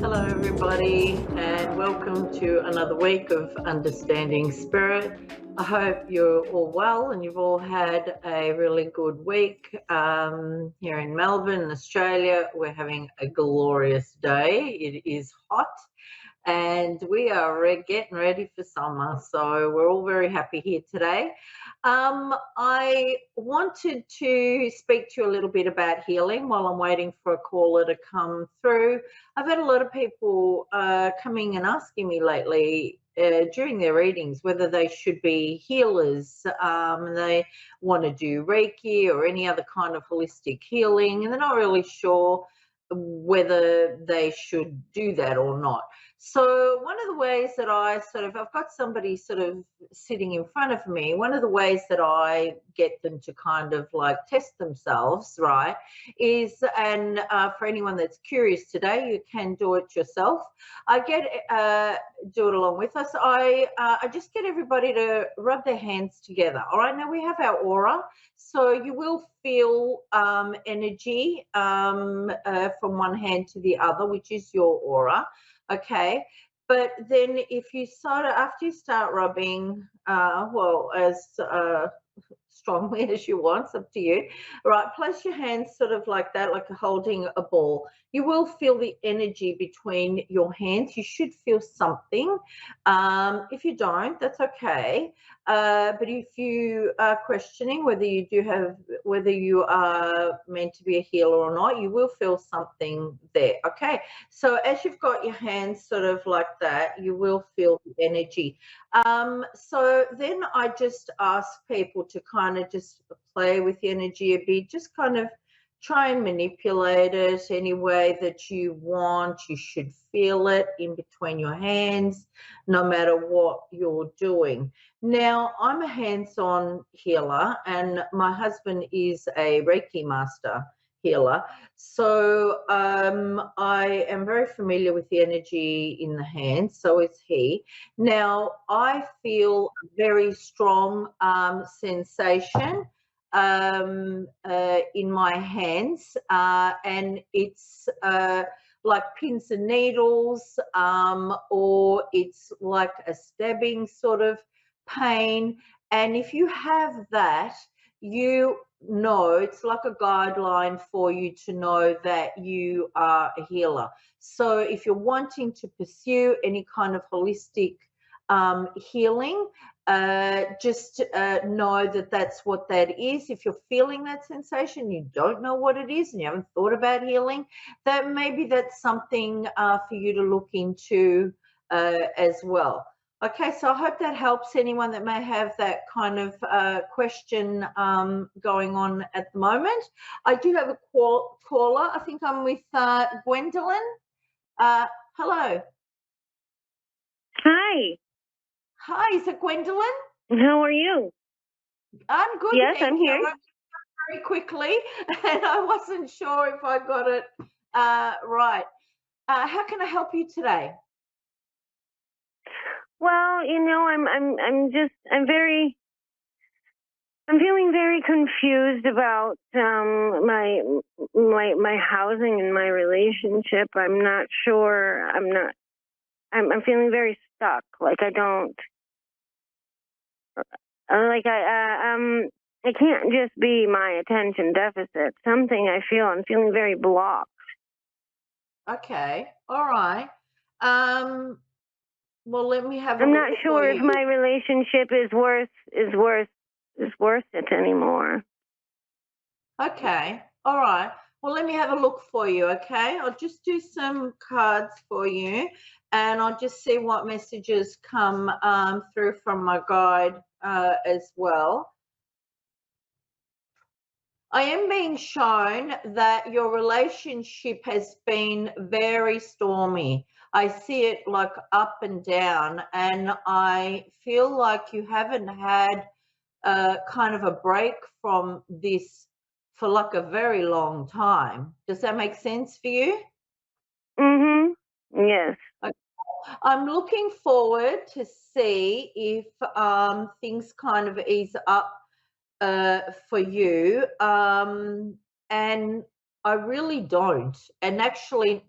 Hello, everybody, and welcome to another week of Understanding Spirit. I hope you're all well and you've all had a really good week. Here in Melbourne, Australia, we're having a glorious day. It is hot and we are getting ready for summer. So we're all very happy here today. I wanted to speak to you a little bit about healing while I'm waiting for a caller to come through. I've had a lot of people coming and asking me lately during their readings whether they should be healers. They want to do Reiki or any other kind of holistic healing, and they're not really sure whether they should do that or not. So one of the ways that I've got somebody sort of sitting in front of me, one of the ways that I get them to kind of like test themselves, right, is, and for anyone that's curious today, you can do it yourself. I do it along with us. I just get everybody to rub their hands together. All right, now we have our aura. So you will feel energy from one hand to the other, which is your aura. Okay, but then if you after you start rubbing, as strongly as you want, it's up to you, right, place your hands sort of like that, like holding a ball. You will feel the energy between your hands. You should feel something. If you don't, that's okay. But if you are questioning whether you are meant to be a healer or not, you will feel something there. Okay, so as you've got your hands sort of like that, you will feel the energy. So then I just ask people to kind of just play with the energy a bit, just kind of try and manipulate it any way that you want. You should feel it in between your hands, no matter what you're doing. Now, I'm a hands-on healer, and my husband is a Reiki master healer. So I am very familiar with the energy in the hands, so is he. Now, I feel a very strong sensation in my hands, and it's like pins and needles, or it's like a stabbing sort of pain. And if you have that, you know, it's like a guideline for you to know that you are a healer. So if you're wanting to pursue any kind of holistic healing, just know that that's what that is. If you're feeling that sensation, you don't know what it is, and you haven't thought about healing, that maybe that's something for you to look into as well. Okay, so I hope that helps anyone that may have that kind of question going on at the moment. I do have a caller. I think I'm with Gwendolyn. Hello. Hi. Hi, is it Gwendolyn? How are you? I'm good. Yes, I'm here. Very quickly, and I wasn't sure if I got it right. How can I help you today? Well, you know, I'm feeling very confused about my housing and my relationship. I'm not sure. I'm feeling very stuck. Like I don't. It can't just be my attention deficit. I'm feeling very blocked. Okay. All right. Well, let me have. I'm not sure if my relationship is worth it anymore. Okay. All right. Well, let me have a look for you. Okay. I'll just do some cards for you, and I'll just see what messages come through from my guide as well. I am being shown that your relationship has been very stormy. I see it like up and down, and I feel like you haven't had kind of a break from this for like a very long time. Does that make sense for you? Yes. Okay. I'm looking forward to see if things kind of ease up for you, and I really don't. And actually,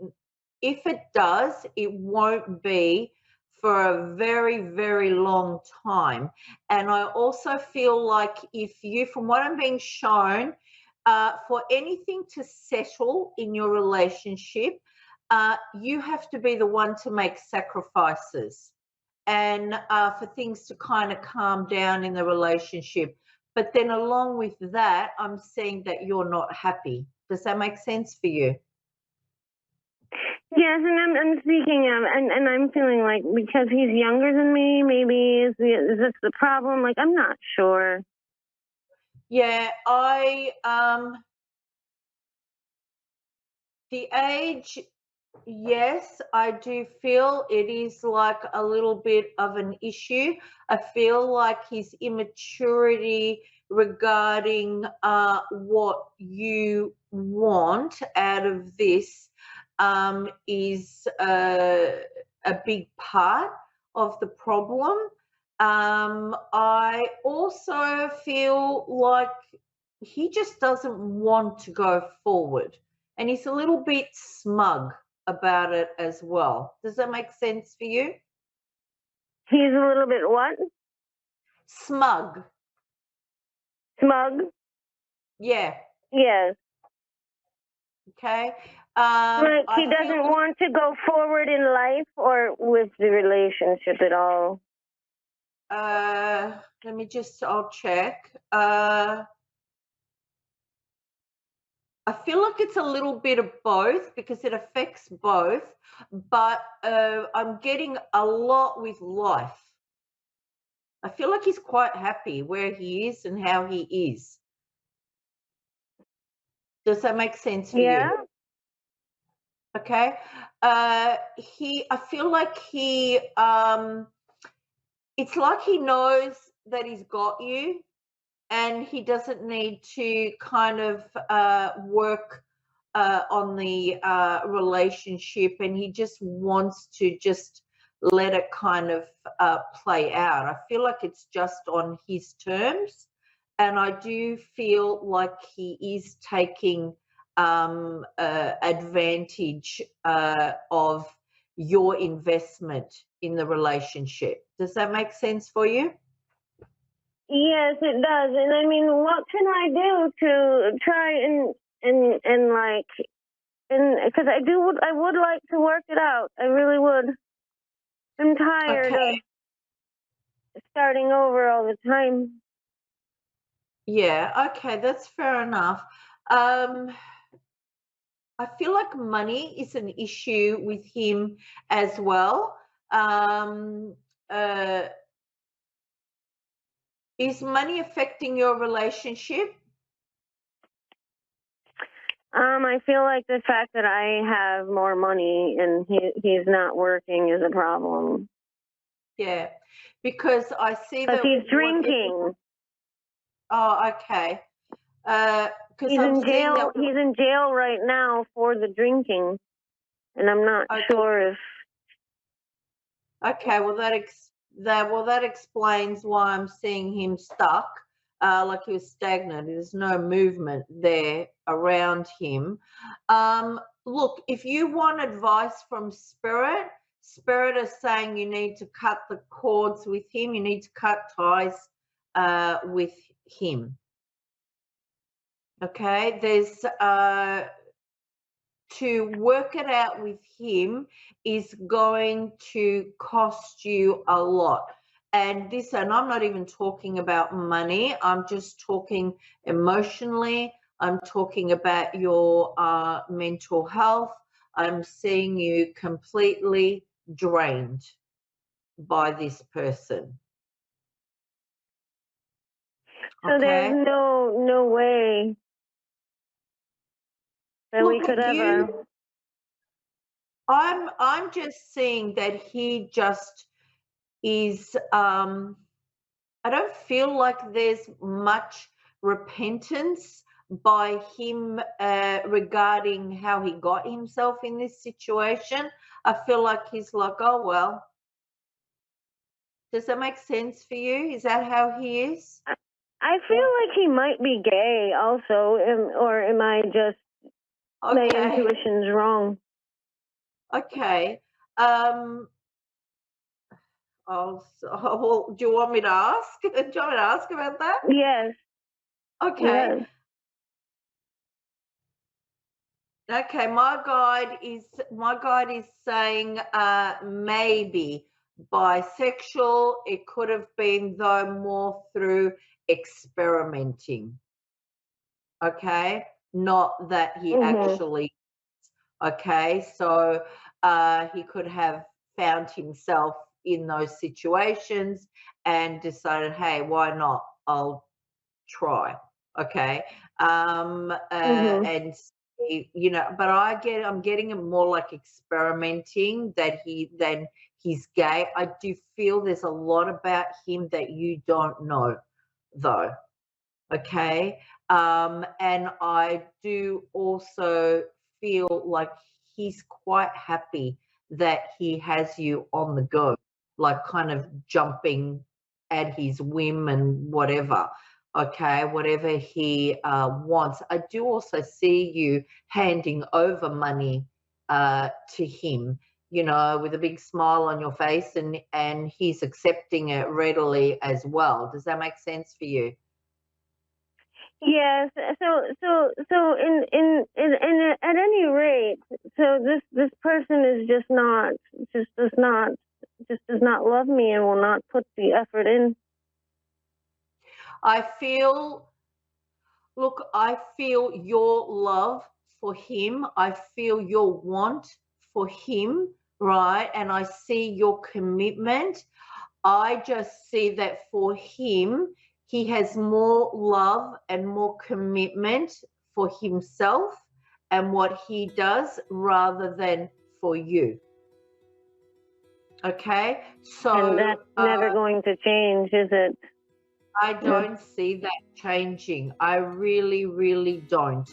if it does, it won't be for a very, very long time. And I also feel like if you, from what I'm being shown, for anything to settle in your relationship, you have to be the one to make sacrifices and for things to kind of calm down in the relationship. But then, along with that, I'm seeing that you're not happy. Does that make sense for you? Yes, and I'm speaking of, and I'm feeling like because he's younger than me, maybe is this the problem? Like, I'm not sure. Yeah, the age, yes, I do feel it is like a little bit of an issue. I feel like his immaturity regarding what you want out of this is a big part of the problem. I also feel like he just doesn't want to go forward, and he's a little bit smug about it as well. Does that make sense for you? He's a little bit what? Smug. Smug? Yeah. Yes. Okay. Like he I doesn't feel. want to go forward in life or with the relationship at all. Let me just. I'll check. I feel like it's a little bit of both because it affects both, but I'm getting a lot with life. I feel like he's quite happy where he is and how he is. Does that make sense for Yeah? you? Okay. I feel like it's like he knows that he's got you and he doesn't need to kind of work on the relationship, and he just wants to just let it kind of play out. I feel like it's just on his terms, and I do feel like he is taking advantage of your investment in the relationship. Does that make sense for you? Yes, it does. And I mean, what can I do to try and like and because I would like to work it out. I really would. I'm tired Okay. of starting over all the time. Yeah, okay, that's fair enough. Um, I feel like money is an issue with him as well. Um, uh, is money affecting your relationship? I feel like the fact that I have more money and he's not working is a problem. Yeah, because I see Because that he's whatever. drinking. Oh, okay. Because He's I'm in seeing that. jail. He's in jail right now for the drinking, and I'm not Okay. sure if. Okay, well that explains why I'm seeing him stuck, like he was stagnant. There's no movement there around him. Look, if you want advice from Spirit, Spirit is saying you need to cut the cords with him. You need to cut ties with him. Okay, there's to work it out with him is going to cost you a lot. And I'm not even talking about money, I'm just talking emotionally, I'm talking about your mental health. I'm seeing you completely drained by this person. So Okay. there's no way that we Look, could ever. I'm just seeing that he just is I don't feel like there's much repentance by him regarding how he got himself in this situation. I feel like he's like, oh, well, does that make sense for you? Is that how he is? I feel like he might be gay, also, or am I just my Okay. intuition's wrong? Okay. Um, well, do you want me to ask? Do you want me to ask about that? Yes, Okay. yes. Okay, my guide is saying maybe bisexual. It could have been though more through experimenting. Okay, not that he Mhm. actually. Okay, so he could have found himself in those situations and decided, hey, why not? I'll try. Okay. Mhm. And you know, but I'm getting it more like experimenting than he's gay. I do feel there's a lot about him that you don't know though. Okay. And I do also feel like he's quite happy that he has you on the go, like kind of jumping at his whim and whatever. Okay, whatever he wants. I do also see you handing over money to him, you know, with a big smile on your face, and he's accepting it readily as well. Does that make sense for you? Yes. So at any rate, so this person is just does not love me and will not put the effort in. I feel, look, I feel your love for him. I feel your want for him, right? And I see your commitment. I just see that for him, he has more love and more commitment for himself and what he does rather than for you. Okay? And So, that's never going to change, is it? I Mm. don't see that changing. I really, really don't.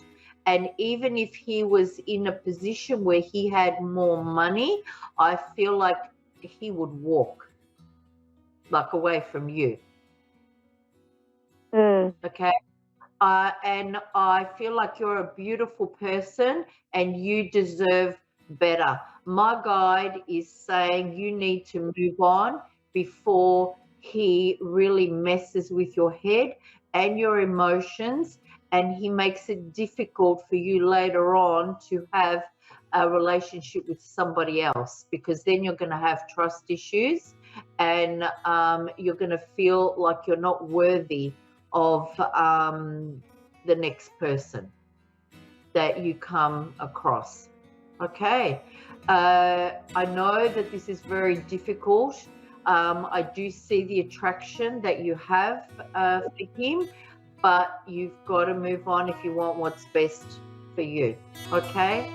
And even if he was in a position where he had more money, I feel like he would walk like away from you. Mm. Okay. And I feel like you're a beautiful person and you deserve better. My guide is saying you need to move on before he really messes with your head and your emotions, and he makes it difficult for you later on to have a relationship with somebody else, because then you're going to have trust issues, and you're going to feel like you're not worthy of the next person that you come across. Okay. I know that this is very difficult. I do see the attraction that you have for him, but you've got to move on if you want what's best for you. Okay.